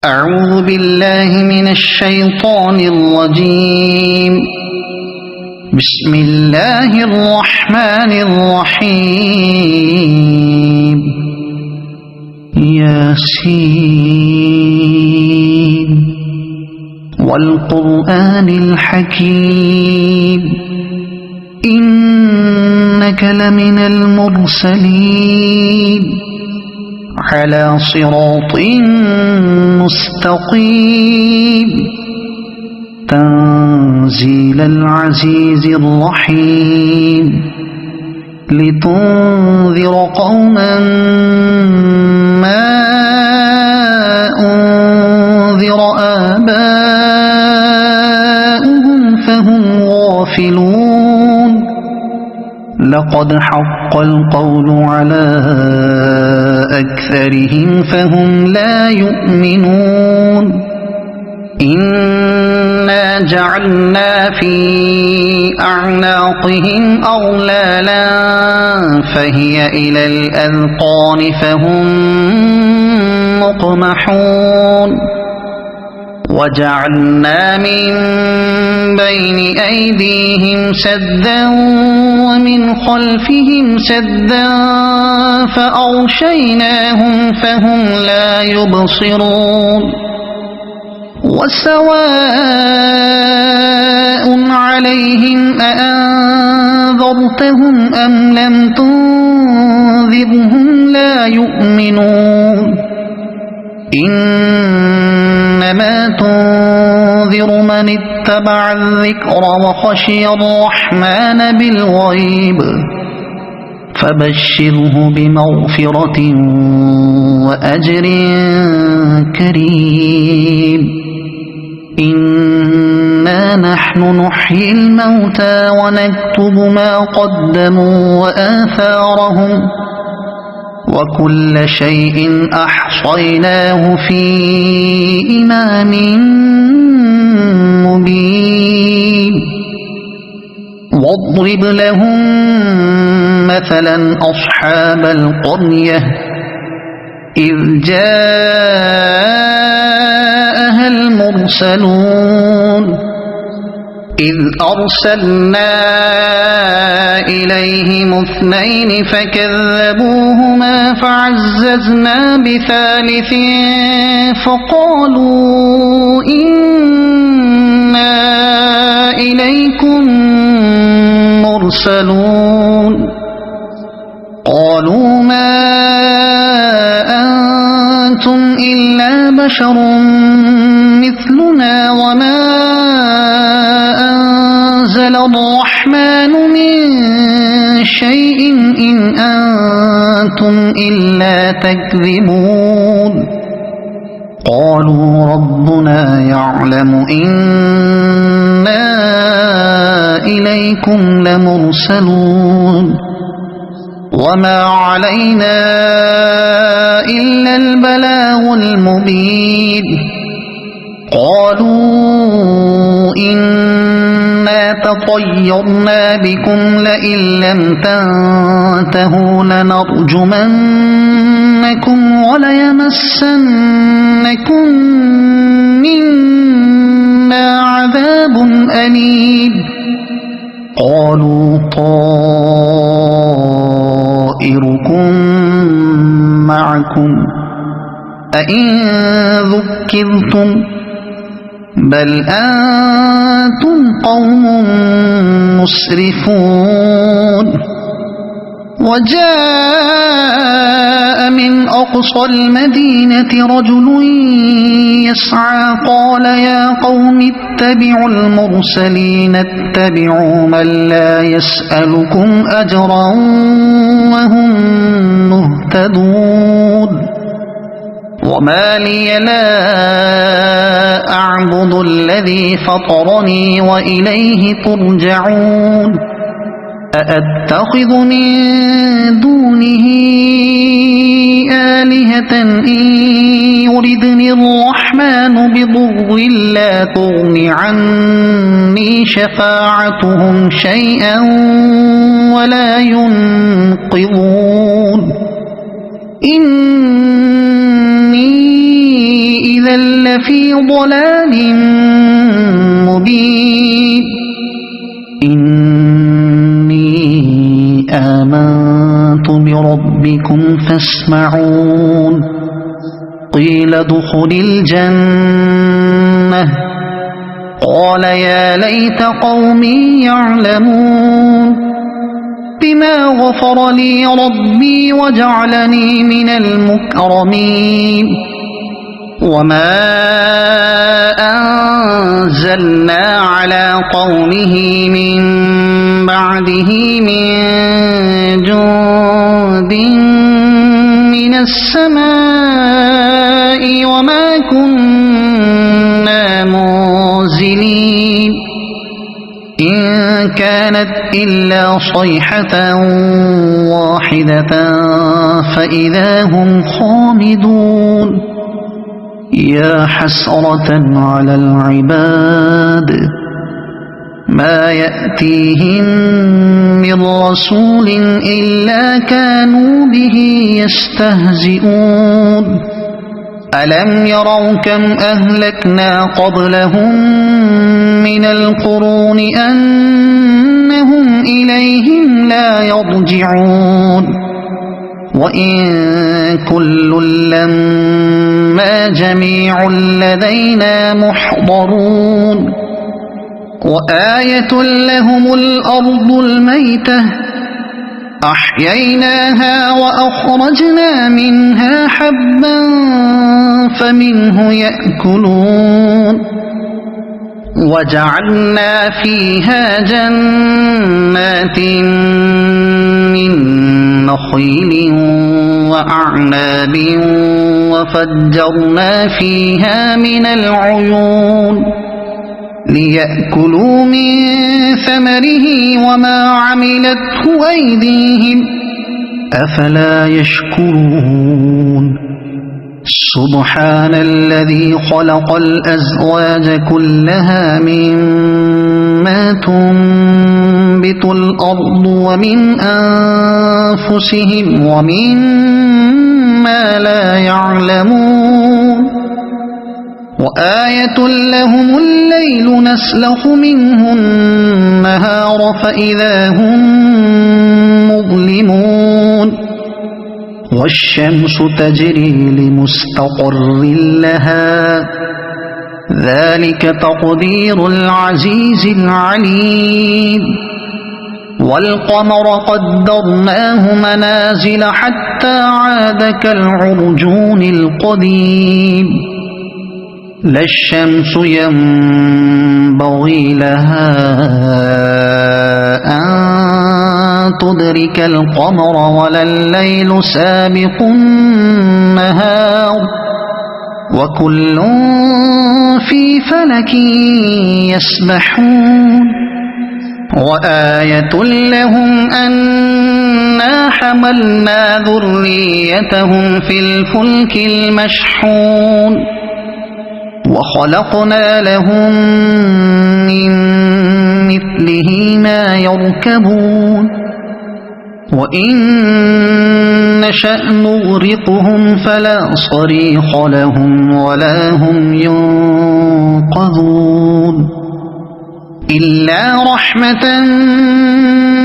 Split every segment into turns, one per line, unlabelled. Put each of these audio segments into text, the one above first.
أعوذ بالله من الشيطان الرجيم. بسم الله الرحمن الرحيم. ياسين والقرآن الحكيم إنك لمن المرسلين على صراط مستقيم تنزيل العزيز الرحيم لتنذر قوما ما أنذر آباؤهم فهم غافلون. لقد حق القول على أكثرهم فهم لا يؤمنون. إنا جعلنا في أعناقهم أغلالا فهي إلى الأذقان فهم مقمحون. وجعلنا من بين أيديهم سدا ومن خلفهم سدا فأغشيناهم فهم لا يبصرون. وسواء عليهم أأنذرتهم أم لم تنذرهم لا يؤمنون. إنما تنذر من اتبع الذكر وخشي الرحمن بالغيب فبشره بمغفرة وأجر كريم. إنا نحن نحيي الموتى ونكتب ما قدموا وآثارهم وكل شيء أحصيناه في إمام مبين. واضرب لهم مثلا أصحاب القرية إذ جاءها المرسلون إذ أرسلنا إليهم اثنين فكذبوهما فعززنا بثالث فقالوا إنا إليكم مرسلون. قالوا ما أنتم إلا بشر مثلنا وما أنزل الرحمن من شيء إن أنتم إلا تكذبون. قالوا ربنا يعلم إنا إليكم لمرسلون وما علينا إلا البلاغ المبين. قالوا إنا تطيرنا بكم لئن لم تنتهوا لنرجمنكم وليمسنكم منا عذاب أليم. قالوا طائركم معكم أئن ذكرتم بل أنتم قوم مسرفون. وجاء من أقصى المدينة رجل يسعى قال يا قوم اتبعوا المرسلين اتبعوا من لا يسألكم أجرا وهم مهتدون. وما لي لا أعبد الذي فطرني وإليه ترجعون. أأتخذ من دونه آلهة إن يردني الرحمن بضر لا تغن عني شفاعتهم شيئا ولا ينقذون. إني إذا لفي ضلال مبين إني آمنت بربكم فاسمعون قيل ادخل الجنة قال يا ليت قومي يعلمون بما غفر لي ربي وجعلني من المكرمين وما أنزلنا على قومه من بعده من جند من السماء وما كنا منزلين إن كانت إلا صيحة واحدة فإذا هم خامدون يا حسرة على العباد ما يأتيهم من رسول إلا كانوا به يستهزئون ألم يروا كم أهلكنا قبلهم من القرون أنهم إليهم لا يرجعون وإن كل لما جميع لدينا محضرون وآية لهم الأرض الميتة أحييناها وأخرجنا منها حبا فمنه يأكلون وجعلنا فيها جنات من نخيل وأعناب وفجرنا فيها من العيون ليأكلوا من ثمره وما عملته أيديهم أفلا يشكرون سبحان الذي خلق الأزواج كلها مما تنبت الأرض ومن أنفسهم ومما لا يعلمون وآية لهم الليل نسلخ منه النهار فإذا هم مظلمون والشمس تجري لمستقر لها ذلك تقدير العزيز العليم والقمر قدرناه منازل حتى عاد كالعرجون القديم لا الشمس ينبغي لها أن تدرك القمر ولا الليل سابق النهار وكل في فلك يسبحون وآية لهم أنا حملنا ذريتهم في الفلك المشحون وخلقنا لهم من مثله ما يركبون وإن نشأ نغرقهم فلا صريخ لهم ولا هم ينقذون إلا رحمة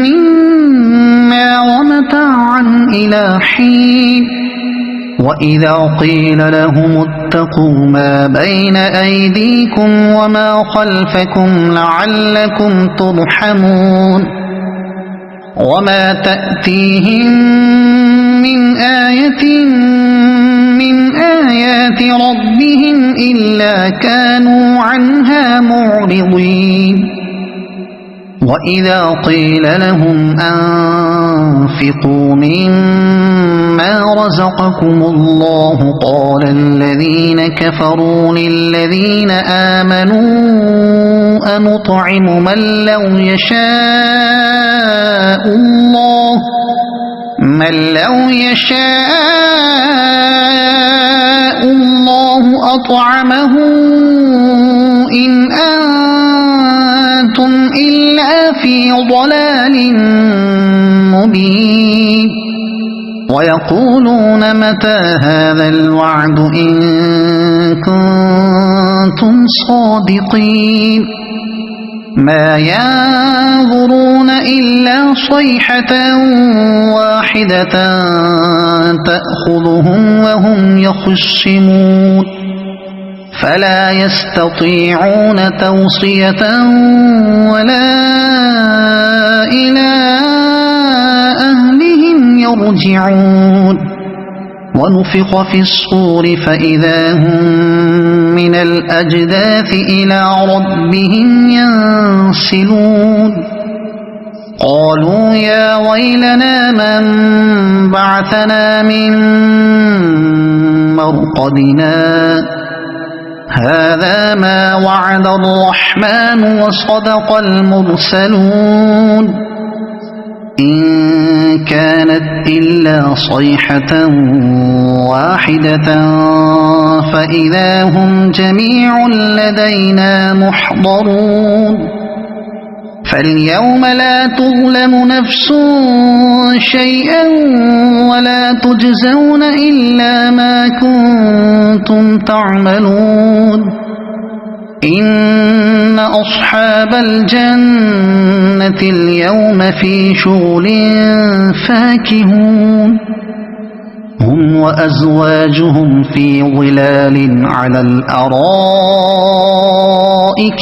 منا ومتاعا إلى حين وإذا قيل لهم اتقوا ما بين أيديكم وما خلفكم لعلكم ترحمون وما تأتيهم من آية من آيات ربهم إلا كانوا عنها معرضين وإذا قيل لهم أنفقوا مما رزقكم الله قال الذين كفروا للذين آمنوا أنطعم من لو يشاء الله أطعمه إن أنتم إلا في ضلال مبين ويقولون متى هذا الوعد إن كنتم كنتم صادقين ما ينظرون إلا صيحة واحدة تأخذهم وهم يخصمون فلا يستطيعون توصية ولا إلى أهلهم يرجعون ونفخ في الصور فإذا هم من الأجداث إلى ربهم ينسلون قالوا يا ويلنا من بعثنا من مرقدنا هذا ما وعد الرحمن وصدق المرسلون إن كانت إلا صيحة واحدة فإذا هم جميع لدينا محضرون فاليوم لا تظلم نفس شيئا ولا تجزون إلا ما كنتم تعملون إن أصحاب الجنة اليوم في شغل فاكهون هم وأزواجهم في ظلال على الأرائك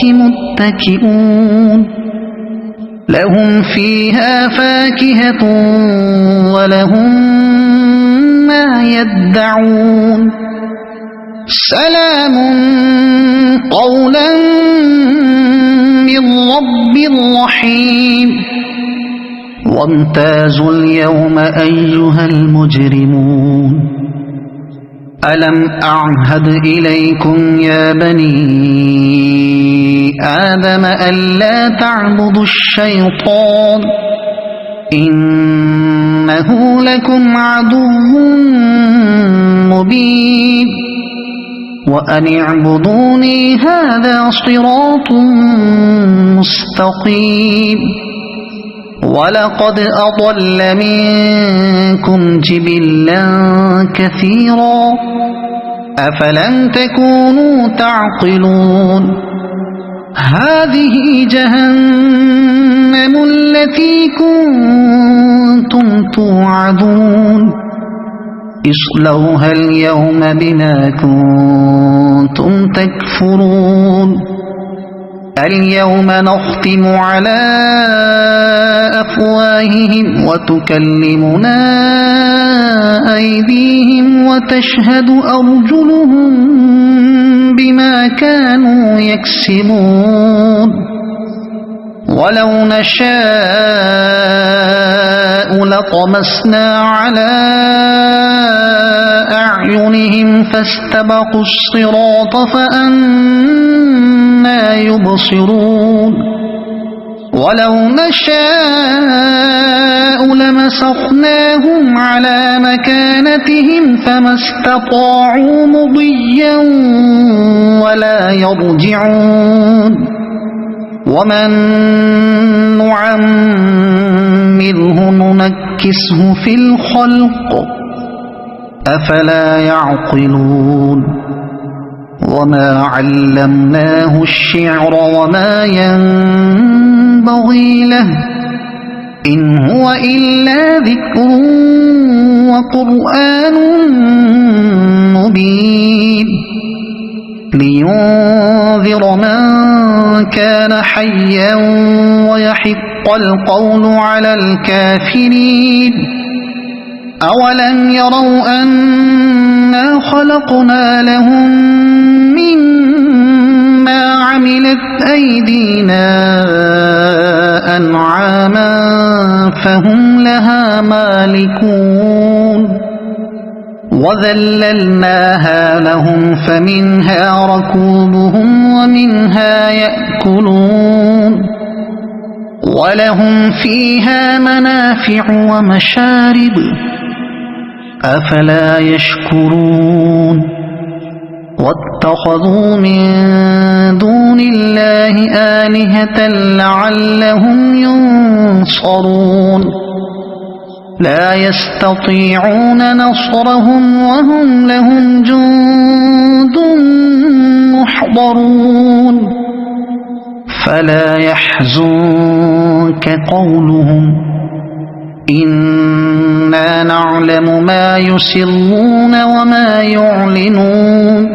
متكئون لهم فيها فاكهة ولهم ما يدعون سلام قولا من رب رحيم وامتازوا اليوم أيها المجرمون ألم أعهد إليكم يا بني آدم ألا تعبدوا الشيطان إنه لكم عدو مبين وأن اعبدوني هذا صراط مستقيم ولقد أضل منكم جبلا كثيرا أفلم تكونوا تعقلون هذه جهنم التي كنتم توعدون اصلوها اليوم بما كنتم تكفرون اليوم نختم على أفواههم وتكلمنا أيديهم وتشهد أرجلهم بما كانوا يكسبون ولو نشاء لطمسنا على أعينهم فاستبقوا الصراط فأنى يبصرون ولو نشاء لمسخناهم على مكانتهم فما استطاعوا مضيا ولا يرجعون ومن نعمره ننكسه في الخلق أفلا يعقلون وما علمناه الشعر وما ينبغي له إن هو إلا ذكر وقرآن مبين لينذر من كان حيا ويحق القول على الكافرين أولم يروا أنا خلقنا لهم مما عملت أيدينا أنعاما فهم لها مالكون وذللناها لهم فمنها ركوبهم ومنها يأكلون ولهم فيها منافع ومشارب أفلا يشكرون واتخذوا من دون الله آلهة لعلهم ينصرون لا يستطيعون نصرهم وهم لهم جند يحضرون فلا يحزنك قولهم إنا نعلم ما يسرون وما يعلنون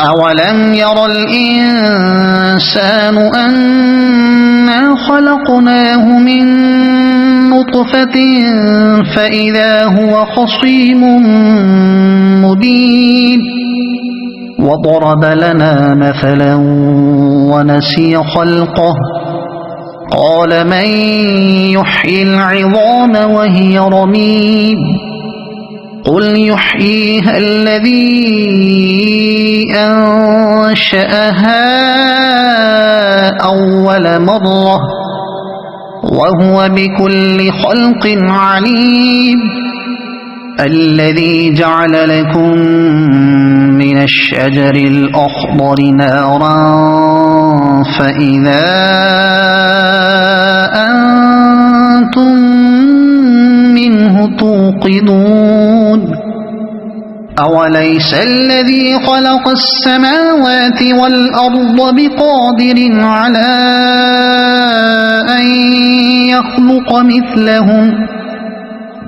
أولم ير الإنسان أنا خلقناه من نطفة فإذا هو خصيم مبين وضرب لنا مثلا ونسي خلقه قال من يحيي العظام وهي رميم قل يحييها الذي أنشأها أول مرة وهو بكل خلق عليم الذي جعل لكم من الشجر الأخضر نارا فإذا أنتم منه توقدون أوليس الذي خلق السماوات والأرض بقادر على أن يخلق مثلهم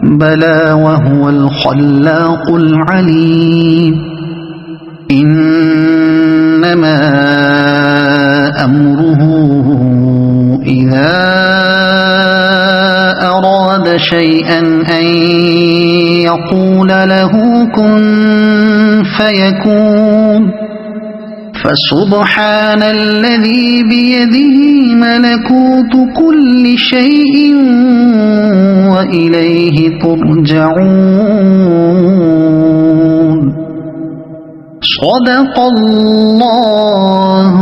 بلى وهو الخلاق العليم إنما أمره إذا أراد شيئا أن يقول له كن فيكون فسبحان الذي بيده ملكوت كل شيء وإليه ترجعون صدق الله